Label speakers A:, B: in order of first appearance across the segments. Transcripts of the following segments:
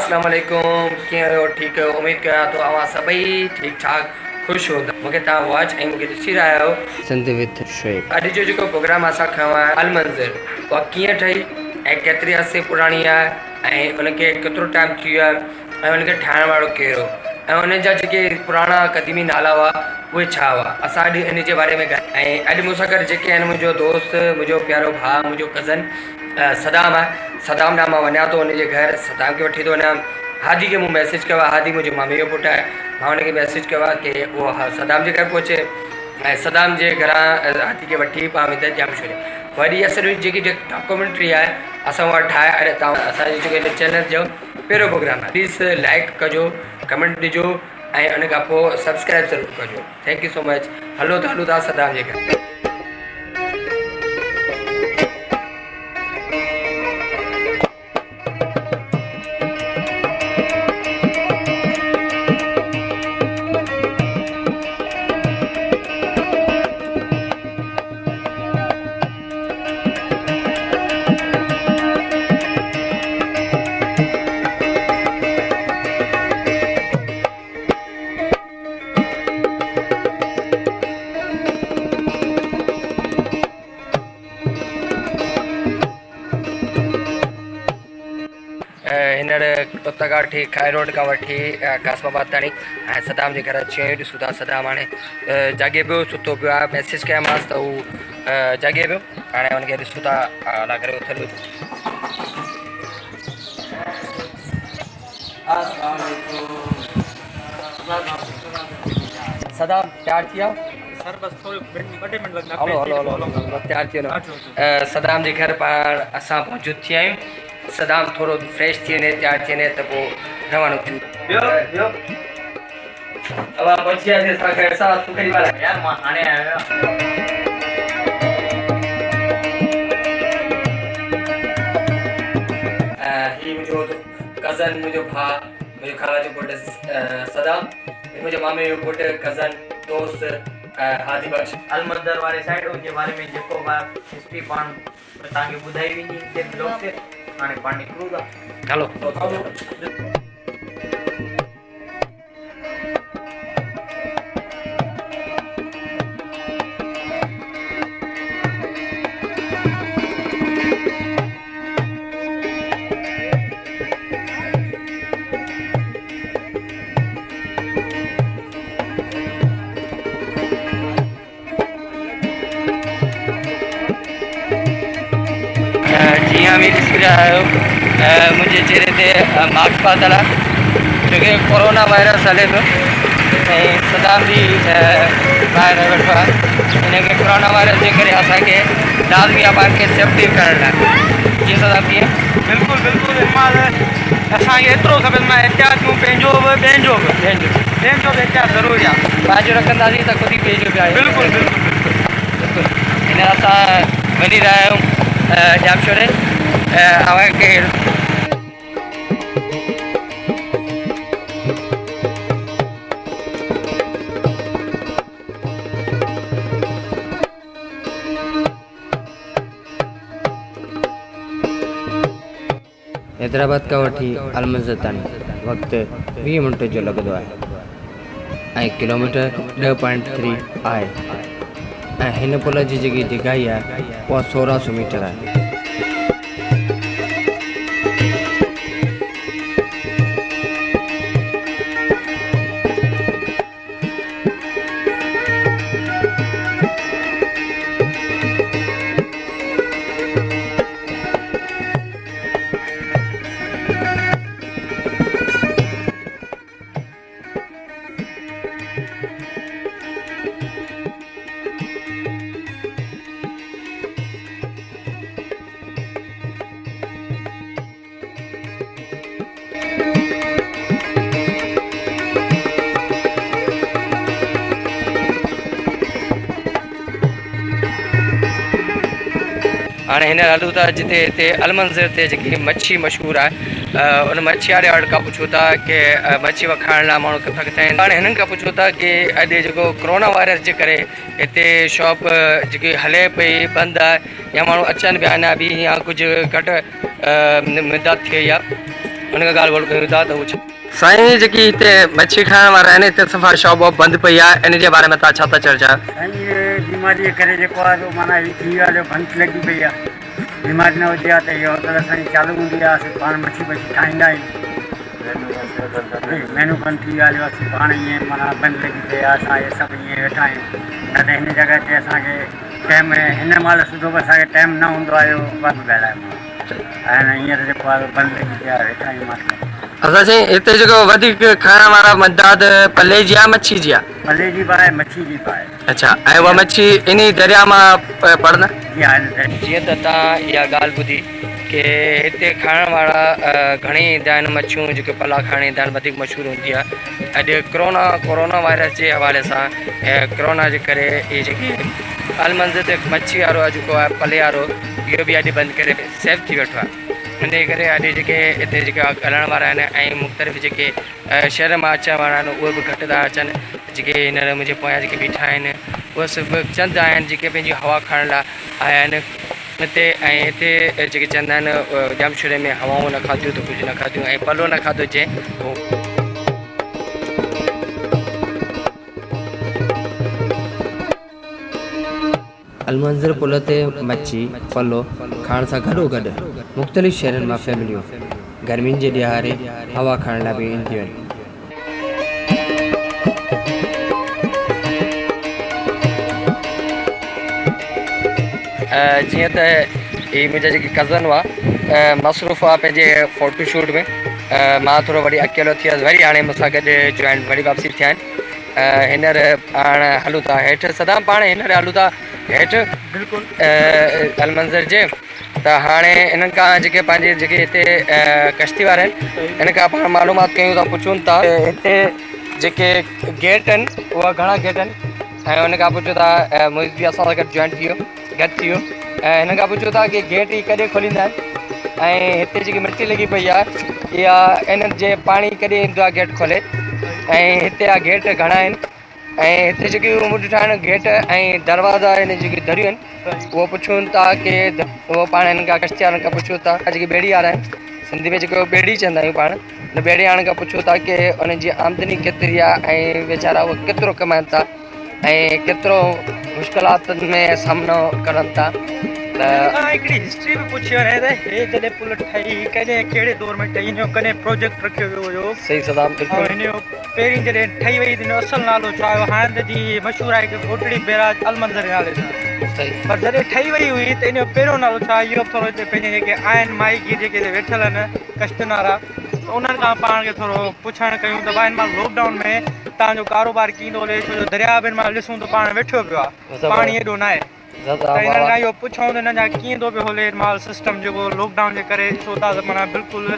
A: अस्सलाम वालेकुम कीअं आहियो ठीक आहियो उम्मीद कयां थो अवां सभई ठीक ठाक ख़ुश हो मूंखे तव्हां वॉच ऐं मूंखे ॾिसी रहिया आहियो
B: सिंध विद शुएब।
A: अॼु जो जेको प्रोग्राम असां खयो आहे अल मंज़िल उहा कीअं ठही ऐं केतिरी अरसे पुराणी आहे ऐं उनखे केतिरो टाइम थी वियो आहे ऐं उनखे ठाहिण वारो केरु ऐं उन जा जेके पुराणा क़दीमी नाला हुआ उहे छा हुआ असां अॼु इन जे बारे में ॻाल्हायूं ऐं अॼु मूंसां गॾु जेके आहिनि मुंहिंजो दोस्त मुंहिंजो प्यारो भाउ मुंहिंजो कज़न सदाम आहे। सदाम ॾांहुं मां वञा थो हुनजे घर सदाम खे वठी थो वञा। हादी खे मूं मैसेज कयो आहे, हादी मुंहिंजो मामे जो पुटु आहे, मां हुनखे मैसेज कयो आहे की उहो सदाम जे घर पहुचे ऐं सदाम जे घरां हादी खे वठी पाण विदत जाम छॾे वरी असर जेकी डॉक्यूमेंट्री आहे असां उहा ठाहे अड़े तव्हां असांजे जेके चैनल जो पहिरियों प्रोग्राम आहे प्लीज़ लाइक कजो कमेंट ॾिजो ऐं उन खां पोइ सब्सक्राइब ज़रूरु कजो। Thank you so much. हलो त हलूं था सदाम जे घर। हींअर तोता खां वठी खाई रोड खां वठी कासमाबाद ताईं ऐं सदाम जे घर अची वियूं ॾिसूं था। सदाम हाणे जाॻे पियो सुतो पियो आहे मैसेज कयोमांसि त हू जाॻे पियो हाणे हुनखे ॾिसूं था अला करे उथल सदाम तयारु थी विया
C: सर बस थोड़े ॿ टे मिंट लॻंदा।
A: हलो हलो हलो हलो तयारु थी वञो। सदाम जे घर पाण असां पहुची थी आहियूं। सदाम थोरो फ्रेश थी वञे तयारु थी वञे त पोइ रवानो थियूं। अब पहुची वियासीं असां घर सां तूं कहिड़ी वार आहे
C: यार मां हाणे आयो
A: ही मुंहिंजो कज़न मुंहिंजो भाउ मुंहिंजो ख़ाला जो पुटु सदाम मुंहिंजे मामे जो पुटु कज़न दोस्त हादी बख्श
C: अल मंदर वारे साइड जे बारे में जेको हिस्ट्री पाण तव्हांखे ॿुधाई वेंदी जे ब्लॉग ते हाणे पाण निकिरूं था।
A: हलो जीअं बि ॾिसी रहिया आहियो मुंहिंजे चेहरे ते मास्क पातल आहे छोकी कोरोना वायरस हले पियो ऐं सदाम बि ॿाहिरि वेठो आहे। हिनखे कोरोना वायरस जे करे असांखे लाज़मी आहे पाण खे सेफ्टी करण लाइ। जी सदाम कीअं?
C: बिल्कुलु बिल्कुलु असांखे एतिरो खपे मां एहतियात कयूं पंहिंजो बि ॿियनि जो बि एहतियात ज़रूरी आहे।
A: पंहिंजो रखंदासीं त ख़ुदि ई पंहिंजो बि आहे।
C: बिल्कुलु बिल्कुलु
A: बिल्कुलु हिन असां वञी रहिया आहियूं जामशोरे अवांखे
B: हैदराबाद खां वठी अल मंज़िल ताईं वक़्तु 20 मिंट जो लॻंदो आहे ऐं किलोमीटर 10.3 आहे ऐं हिन पुल जी जेकी ढिघाई आहे उहा 1600 मीटर आहे।
A: हाणे हिन हलूं था जिते हिते अल मंज़िल ते जेकी मच्छी मशहूरु आहे उन मच्छी वारे वटि खां पुछूं था की मच्छी खाइण लाइ माण्हू किथां किथां आहिनि। हाणे हिननि खां पुछूं था की अॼु जेको कोरोना वायरस जे करे हिते शॉप जेकी हले पई बंदि आहे या माण्हू अचनि पिया न बि या कुझु घटि मिदाद थी वई आहे उनखां ॻाल्हि ॿोल कयूं था त उहो साईं जेकी हिते मच्छी खाइण वारा आहिनि हिते सफ़ा शॉप वॉप बंदि पई आहे इन जे बारे में तव्हां छा था चओ?
D: साईं ये बीमारी जे करे जेको आहे माना हीअ थी वियो आहे जो बंदि लॻी पई आहे। बीमारी न हुजे हा त इहा होटल असांजी चालू हूंदी आहे, असीं पाण मच्छी ठाहींदा आहियूं। मेनू बंदि थी वियो आहे जो असीं पाण ईअं माना बंदि लॻी पई आहे। असां इहे सभु ईअं वेठा आहियूं, न त हिन जॻह ते असांखे टाइम हिन महिल सुठो बि असांखे टाइम न हूंदो आहे जो बंदि ॻाल्हाए ऐं हींअर जेको आहे बंदि लॻी पिया वेठा आहियूं।
A: असां साईं हिते जेको वधीक खाइण वारा मदाद पले जी आहे मच्छी जी आहे?
D: पले जी बि आहे, मच्छी जी बि आहे।
A: अच्छा, ऐं उहा मच्छी इन दरिया मां पड़ंदा?
D: जी हा।
A: जीअं त तव्हां इहा ॻाल्हि ॿुधी की हिते खाइण वारा घणेई ईंदा आहिनि, मच्छियूं जेके पला खाइण ईंदा आहिनि वधीक मशहूरु हूंदी आहे। अॼु कोरोना वायरस जे हवाले सां कोरोना जे करे इहे जेकी अलमंज़र ते मच्छी वारो जेको आहे पले वारो इहो बि अॼु बंदि करे सेफ थी वेठो आहे। इन करे अॼु जेके हिते जेके ॻाल्हाइण वारा आहिनि ऐं मुख़्तलिफ़ जेके शहर मां अचण वारा आहिनि उहे बि घटि था अचनि। जेके हींअर मुंहिंजे पोयां जेके बीठा आहिनि उहे सिर्फ़ु चंद आहिनि जेके पंहिंजी हवा खाइण लाइ आया आहिनि हिते। ऐं हिते जेके चवंदा आहिनि जामशोरे में हवाऊं न खाधियूं त कुझु न खाधियूं ऐं पलो न खाधो जंहिं
B: अलमंज़र पुल ते मच्छी पलो खाइण सां गॾोगॾु मुख़्तलिफ़ शहरनि मां फैमिलियूं गर्मियुनि जे ॾियारे हवा खाइण लाइ बि ईंदियूं आहिनि।
A: जीअं त ही मुंहिंजा जेके कज़न हुआ मसरूफ़ हुआ पंहिंजे फ़ोटोशूट में, मां थोरो वरी अकेलो थी वियुसि, वरी हाणे मूंसां गॾु जॉइन वरी वापसी थिया आहिनि। हींअर पाण हलूं था हेठि, सदाम पाण हींअर हलूं था हेठि बिल्कुलु अलमंज़र जे। त हाणे इन्हनि खां जेके पंहिंजे जेके हिते कश्ती वारा आहिनि इन खां पाण मालूमात कयूं था, पुछूं था हिते जेके गेट आहिनि उहा घणा गेट आहिनि ऐं हुन खां पुछूं था मोहित बि असां सां गॾु जॉइन थी वियो ऐं हिन खां पुछूं था की गेट ई कॾहिं खोलींदा आहिनि ऐं हिते जेकी मिटी लॻी पई आहे इहा इन्हनि जे पाणी कॾहिं ईंदो आहे गेट खोले ऐं हिते जा गेट घणा आहिनि ऐं हिते जेके मुंडियूं ठाहिनि गेट ऐं दरवाज़ा आहिनि जेके दरियूं आहिनि उहो पुछूं था की उहो पाण हिननि खां कश्ती वारनि खां पुछूं था जेके ॿेड़ी वारा आहिनि, सिंधी में जेको ॿेड़ी चवंदा आहियूं पाण, हुन ॿेड़ी वारनि खां पुछूं था की उन्हनि जी आमदनी केतिरी आहे ऐं वीचारा उहे केतिरो कमाइनि था ऐं केतिरो मुश्किलातुनि में सामनो करनि था।
C: हिकिड़ी हिस्ट्री बि पुछी वञे त हे जॾहिं पुल ठही कॾहिं कहिड़े दौर में ठही, हिन जो कॾहिं प्रोजेक्ट रखियो वियो हुयो?
A: सही सदाम
C: हिन जो पहिरीं जॾहिं ठही वई हिन जो असुलु नालो छा हुयो? हाणे त जी मशहूरु आहे हिकु कोटड़ी बैराज अलमंज़र नाले सां, पर जॾहिं ठही वई हुई त इन जो पहिरियों नालो छा? इहो थोरो हिते पंहिंजे जेके आहिनि माइकी जेके वेठल आहिनि कश्तियुनि वारा उन्हनि खां पाण खे थोरो पुछण कयूं त भाई हिन महिल लॉकडाउन में तव्हांजो कारोबार कीअं हले? छो जो दरिया बि हिन महिल ॾिसूं त पाण वेठो पियो आहे, पाणी एॾो न आहे, त हिननि खां इहो पुछूं त हिननि जा कीअं थो पियो हले हिन महिल सिस्टम जेको लॉकडाउन जे करे ॾिसो था त माना बिल्कुलु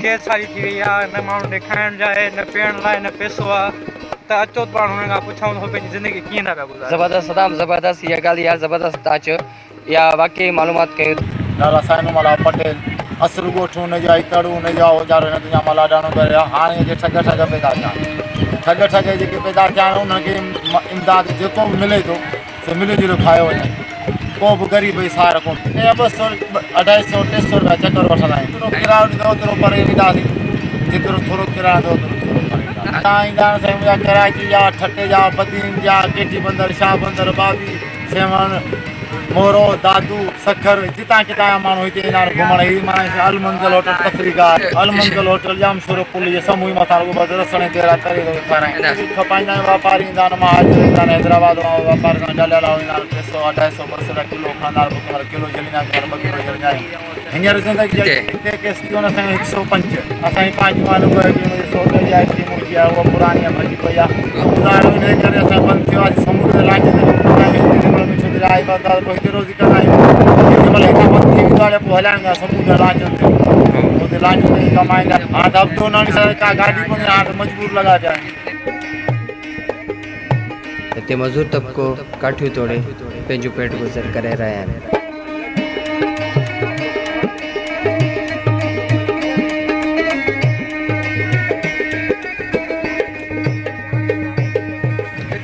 C: कैद सारी थी वई आहे, न माण्हुनि खे खाइण लाइ न पीअण लाइ न पैसो आहे, त अचो त पाण हुननि खां पुछूं त पंहिंजी ज़िंदगी कीअं था पिया गुज़ारनि।
A: ज़बरदस्त सदाम ज़बरदस्त, इहा ॻाल्हि यार ज़बरदस्त तव्हां चयो, इहा वाक़ई मालूमात कयूं।
E: नाला साइनूमाला पटेल असुर ॻोठु हुनजा इतड़ू हुनजा औजार हिन तुंहिंजा मला ॾाढो करे हाणे जे ठग पैदा थिया आहिनि, ठग जेके पैदा थिया आहिनि उन्हनि खे इमदाद जेको बि मिले थो सो मिली जुली खायो वञे, को बि ग़रीब सार कोन। 200 250 300 रुपया चकर वठंदा आहियूं, जेतिरो किरायो ॾींदो ओतिरो परे ईंदासीं, जेतिरो थोरो किरायो ॾींदो ओतिरो थोरो परे ईंदासीं। तव्हां ईंदा आहिनि साईं मुंहिंजा कराची जा, ठटे जा, बदीन जा, केटी बंदर, शाह बंदर, बाबी, सेवण, मोरो, दादू, सखर, जितां कितां जा माण्हू हिते ईंदा आहिनि घुमण। हीअ माना अलमंज़र होटल तफ़रीगार, अलमंज़र होटल जामशोर पुल जे साम्हूं ई मथां रुॻो रसण तेरा तरे थो खाराइनि। खपाईंदा आहियूं वापारी ईंदा आहिनि, महाजर ईंदा आहिनि, हैदराबाद मां वापारी सां ॾलियल ईंदा आहिनि, 200 250 200 किलो खणंदा आहिनि, किलो जलींदा आहिनि, 2 किलो जलींदा आहिनि। हींअर ज़िंदगी हिते केस थी वञे असांखे 105 असांजी पंहिंजी माण्हू सोटे जी आहे, मुंहिंजी आहे, उहा पुराणी आहे, भॼी पई आहे, गुज़ारो इन करे असां बंदि थियो आहे। समुंड जे लांच आई बंदि आहे, पोइ हिते रोज़ी कंदा आहियूं, जेमहिल हितां बंदि थी वेंदो आहे पोइ हलाईंदा समुंड जे लांच ते, हुते लांच ते ई कमाईंदा। हाणे त हफ़्तो न का गाॾी कोन्हे, हाणे त मजबूर लॻा पिया आहिनि।
B: हिते मज़दूर तबिको काठियूं तोड़े पंहिंजो पेट गुज़र करे रहिया आहिनि।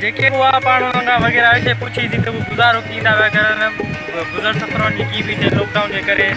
C: जेके हुआ पाण हुनखां वग़ैरह हिते पुछी थी त गुज़ारो कीअं था पिया करनि, गुज़र सफ़रनि जी कीअं पई थिए लॉकडाउन जे करे,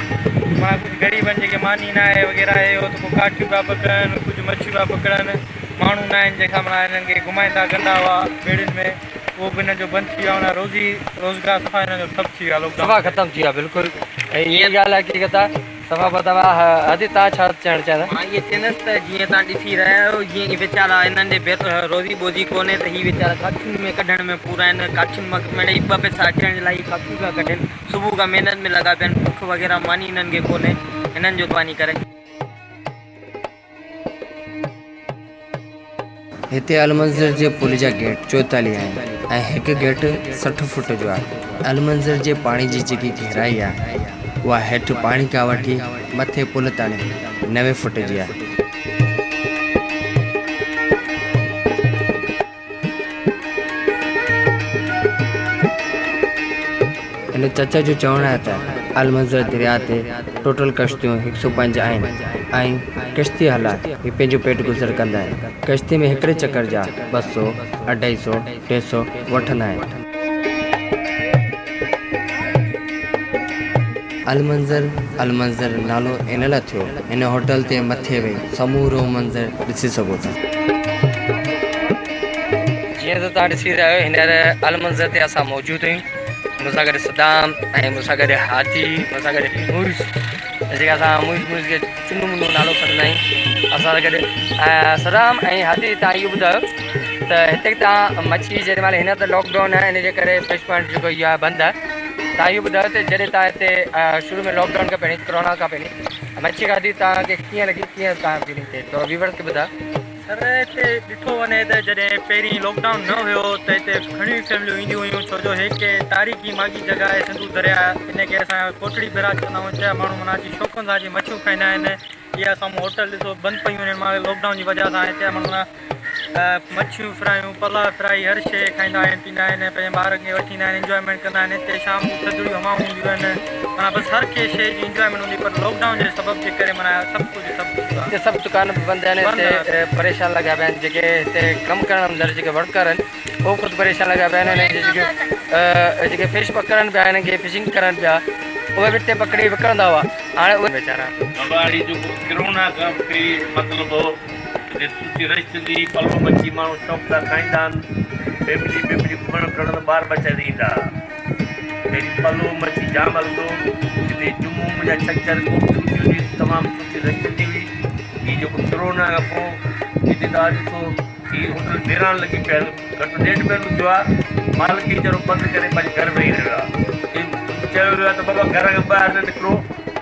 C: माना कुछ गरीबन जेके मानी ना आहे वग़ैरह आहे हो तो को काठियूं पिया पकड़नि कुछ मच्छियूं पिया पकड़नि माण्हू न आहिनि जंहिंखां माना हिननि खे घुमाईंदा कंदा हुआ ॿेड़ियुनि में उहो बि हिननि जो बंदि थी वियो आहे रोज़ी रोज़गार सफ़ा हिननि जो ठप थी वियो आहे
A: सफ़ा ख़तमु थी वियो आहे बिल्कुलु ऐं इहा ॻाल्हि आहे की कथा सफ़ा बदवा अॼु तव्हां छा चवणु चाहींदा
F: मां इहे चवंदसि त जीअं तव्हां ॾिसी रहिया आहियो जीअं की वीचारा हिननि जे रोज़ी बोज़ी कोन्हे त हीअ वीचारा काठियुनि में कढण में पूरा आहिनि काठियुनि मां मिड़ई ॿ पैसा अचण जे लाइ काठियूं पिया कढनि सुबुह खां महिनत में लॻा पिया आहिनि बुख वग़ैरह मानी हिननि खे कोन्हे हिननि जो पानी करे
B: हिते अलमंज़र जे पुल जा गेट 44 आहिनि ऐं हिकु गेट 60 फुट जो आहे अलमंज़र जे पाणी जी जेकी गहराई आहे उहा हेठि पाणी खां वठी मथे पुल ताणी 90 फुट जी आहे हिन चाचा जो चवणु आहे त अलमंज़र दरिया ते टोटल कश्तियूं 105 आहिनि ऐं किश्ती हला ही पंहिंजो पेट गुज़र कंदा आहिनि किश्ती में हिकिड़े चकर जा 200 250 300 वठंदा आहिनि अलमंज़र नालो इन लाइ थियो हिन होटल ते मथे वेही समूरो मंज़र ॾिसी सघो था
A: जीअं त तव्हां ॾिसी रहिया आहियो हींअर अलमंज़र ते असां मौजूदु आहियूं मूंसां गॾु सदाम ऐं मूंसां गॾु हाथी मूंसां गॾु मुइज़ जेका असां मुइज़ खे चुनू मुनू नालो खणंदा आहियूं असां सां गॾु सदाम ऐं हाथी तव्हां इहो ॿुधायो त हिते तव्हां मच्छी जेॾी महिल हींअर त लॉकडाउन आहे इन जे करे फिश पॉइंट जेको इहो आहे बंदि आहे तव्हां इहो ॿुधायो त जॾहिं तव्हां हिते शुरू में लॉकडाउन खां पहिरीं कोरोना खां पहिरीं मच्छी खाधी तव्हांखे कीअं लॻी कीअं तव्हां फीलिंग थिए थोरो व्यूअर्स खे ॿुधायो
C: सर हिते ॾिठो वञे त जॾहिं पहिरीं लॉकडाउन न हुयो त हिते घणियूं फैमिलियूं ईंदियूं हुयूं छो जो हिकु तारीख़ी मागी जॻह आहे सिंधू दरिया इनखे असां कोटड़ी बैराज कंदा आहियूं चया माण्हू माना अची शौक़ुनि सां अची मच्छियूं खाईंदा आहिनि इहा साम्हूं होटल ॾिसो बंदि पियूं आहिनि मां लॉकडाउन जी वजह सां हिते माण्हू मच्छियूं फ्रायूं पला फ्राई हर शइ खाईंदा आहिनि पींदा आहिनि पंहिंजे ॿारनि खे वठी ईंदा आहिनि इंजॉयमेंट कंदा आहिनि हिते शाम जो थधिड़ियूं हवाऊं हूंदियूं आहिनि माना बसि हर कंहिं शइ जी इंजॉयमेंट हूंदी पर लॉकडाउन जे सबब जे करे माना
A: हिते सभु दुकान बि बंदि आहिनि हिते परेशान लॻा पिया आहिनि जेके हिते कमु करण अंदरि जेके वर्कर आहिनि उहे ख़ुदि परेशान लॻा पिया आहिनि जेके फिश पकड़नि पिया हिननि खे फिशिंग करनि पिया उहे बि हिते पकड़ी विकिणंदा हुआ हाणे उहे वीचारा
G: कोरोना खां मतिलबु सुठी रही पलो मच्छी माण्हू शौक़ु सां खाईंदा आहिनि फैमिली घुमण फिरण ॿार बच्चा ईंदा पहिरीं पलो मच्छी जाम हलंदो हिते जुमूं मुंहिंजा छंछर तमामु सुठी रही हुई हीअ जेको कोरोना खां पोइ हिते तव्हां ॾिसो की होटल बहिरान लॻी पिया घटि 1.5 महीनो थियो आहे मालिक वीचारो बंदि करे पंहिंजे घर वेही रहियो आहे चयो वियो आहे त बाबा घर खां ॿाहिरि न निकिरो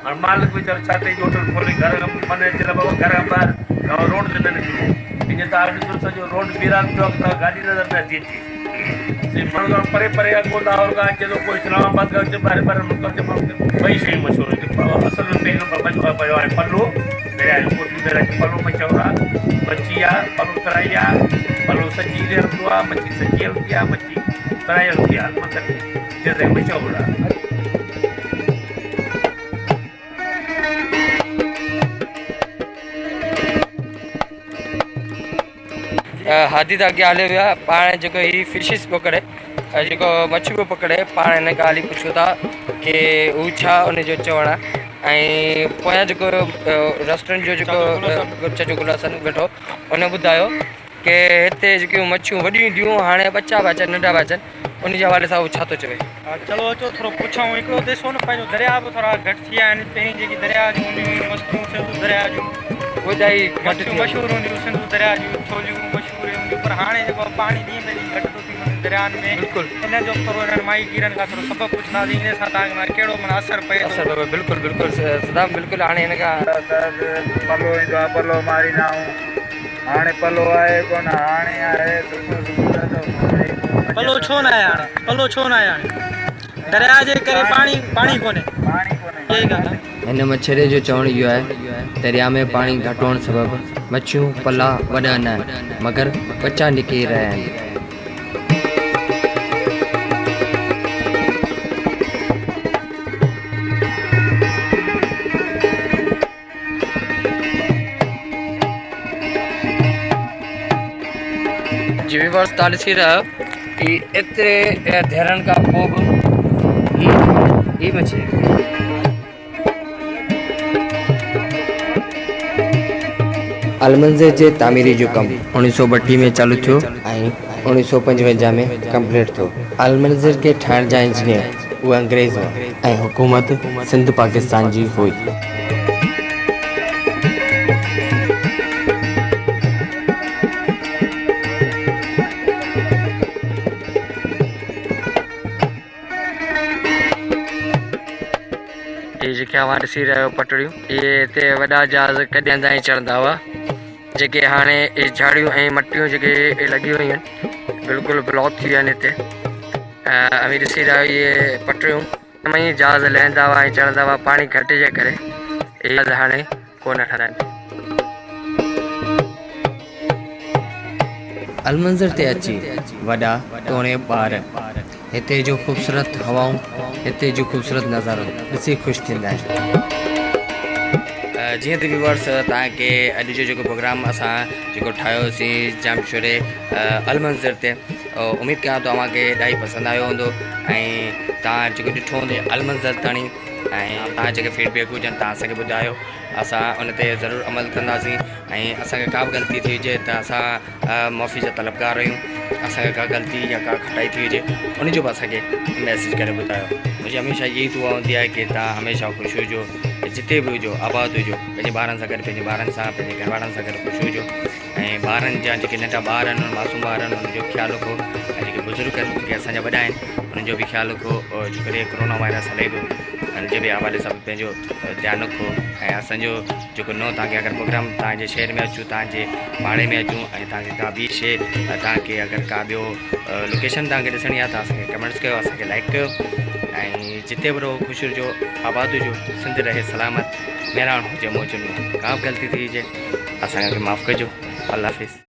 G: हाणे मालिक वीचारो छा कई होटल खोले घर खां मन अचे त बाबा घर खां ॿाहिरि रोड ते न निकिरो हीअं तव्हां ॾिसो सॼो रोड बहिरान थियो आहे तव्हां गाॾी नज़र न अची अचे माण्हू परे परे अॻो लाहौर खां अचे थो कोई इस्लामाबाद खां अचे ॿाहिरि मुल्क अचे माण्हू ॿई शयूं मशहूरु आहिनि असल में पहिरियों नंबर पियो आहे पलो दरिया जो कोटली दरिया जो पलो मशहूरु आहे मच्छी आहे पलो फ्राई आहे पलो सची हलंदो आहे मच्छी सची हलंदी आहे मच्छी फ्राई हलंदी आहे मतिलबु जॻह मशहूरु आहे
A: हाथी त अॻियां हलियो वियो आहे पाण जेको हीअ फिशिस पकड़े जेको मच्छी पियो पकड़े पाण हिन खां हली पुछूं था की हू छा उनजो चवणु आहे ऐं पोयां जेको रेस्टोरेंट जो जेको जो गुलासन वेठो उन ॿुधायो की हिते जेकियूं मच्छियूं वॾियूं ईंदियूं हाणे बच्चा पिया अचनि नंढा पिया अचनि उन जे हवाले सां उहो छा थो चवे
C: चलो अचो थोरो पुछूं हिकिड़ो ॾिसो न पंहिंजो दरिया बि थोरा घटि थी विया आहिनि पहिरीं जेकी दरिया जूं हूंदियूं हुयूं मछलियूं सिंधू दरिया जूं
A: उहे त ई घटि थी
C: मशहूरु हूंदियूं सिंधू दरिया जूं छोलियूं मशहूरु हूंदियूं पर हाणे जेको पाणी ॾींहं ॿ ॾींहं घटि थो थी वञे दरियानि में
A: बिल्कुलु
C: इन जो थोरो हिननि माई गिरनि खां थोरो सबबु पुछंदासीं इन सां तव्हांखे माना कहिड़ो माना असरु पए
A: थो बिल्कुलु बिल्कुलु सदाम बिल्कुलु हाणे हिन खां
E: पलो ईंदो आहे पलो मारींदा आहियूं हाणे पलो आहे कोन हाणे आहे
C: पलो छो न आहे हाणे पलो छो न आहे हाणे दरिया जे करे पाणी कोन्हे इहा ई ॻाल्हि आहे
B: हिन मछरे जो चवणु इहो आहे दरिया में पाणी घटि हुअण सबबु मच्छियूं पला वॾा न आहिनि मगर बच्चा निकिरी रहिया आहिनि
A: जी वर्ष तालिसी रहा कि एतिरे धैरनि खां पोइ बि ही मछली
B: अलमंज़र जे तामीरी जो कम 1932 में चालू थियो ऐं 1955 में कंप्लीट थियो। अलमंज़र के ठाहिण जा इंजीनियर उहे अंग्रेज़ हुआ ऐं हुकूमत सिंध पाकिस्तान जी हुई।
A: ये जेके अवां ॾिसी रहियो पटड़ियूं, इहे हिते वॾा जहाज़ कॾहिं ताईं चढ़ंदा हुआ, जेके हाणे इहे झाड़ियूं ऐं मटियूं जेके लॻियूं हुयूं आहिनि बिल्कुलु ब्लॉक थी विया आहिनि हिते। अभी ॾिसी रहियो इहे पटड़ियूं में ई जहाज़ लहंदा हुआ ऐं चढ़ंदा हुआ, पाणी घटिजे करे इहे जहाज़ हाणे कोन ठहराइनि।
B: अलमंज़र ते अची वॾा तोणे ॿार हिते जो ख़ूबसूरत हवाऊं, हिते जो ख़ूबसूरत नज़ारो ॾिसी ख़ुशि थींदा आहिनि। जीअं त व्यूअर्स तव्हांखे अॼु जो जेको प्रोग्राम असां जेको ठाहियोसीं जामशोरे अलमंज़र ते, उमेद कयां थो तव्हांखे ॾाढी पसंदि आयो हूंदो ऐं तव्हां जेको ॾिठो हूंदो अलमंज़र ताणी, ऐं तव्हां जेके फीडबैक हुजनि तव्हां असांखे ॿुधायो, असां उन ते ज़रूरु अमल कंदासीं। ऐं असांखे का बि ग़लती थी हुजे त असां माफ़ी जा तलबगार आहियूं। असांखे का ग़लती या का खटाई थी हुजे उन जो बि असांखे मैसेज करे ॿुधायो। मुंहिंजी हमेशह इहा ई दुआ हूंदी आहे की तव्हां हमेशह ख़ुशि हुजो, जिते बि हुजो आबाद हुजो, पंहिंजे ॿारनि सां गॾु, पंहिंजे ॿारनि सां, पंहिंजे घर वारनि सां गॾु ख़ुशि हुजो। ऐं ॿारनि जा जेके नंढा ॿार आहिनि, मासूम ॿार आहिनि, उन्हनि जो ख़्यालु रखो। ऐं जेके बुज़ुर्ग आहिनि, जेके असांजा वॾा आहिनि, उन्हनि जो बि ख़्यालु रखो। जो करे कोरोना वायरस हले पियो, उन जे बि हवाले सां पंहिंजो ध्यानु रखो। ऐं असांजो जेको नओं तव्हांखे अगरि प्रोग्राम तव्हांजे शहर में अचूं, तव्हांजे पाड़े में अचूं, ऐं तव्हांखे का ॿी शइ, तव्हांखे अगरि का ॿियो लोकेशन तव्हांखे ॾिसणी आहे त असांखे कमेंट्स कयो, असांखे लाइक कयो। ऐं जिते बि रहो ख़ुशि हुजो, आबाद हुजो, सिंध रहे सलामत, महिराण हुजे मौजुनि में। का बि ग़लती थी हुजे असांखे माफ़ु कजो। अल्लाह हाफ़िज़।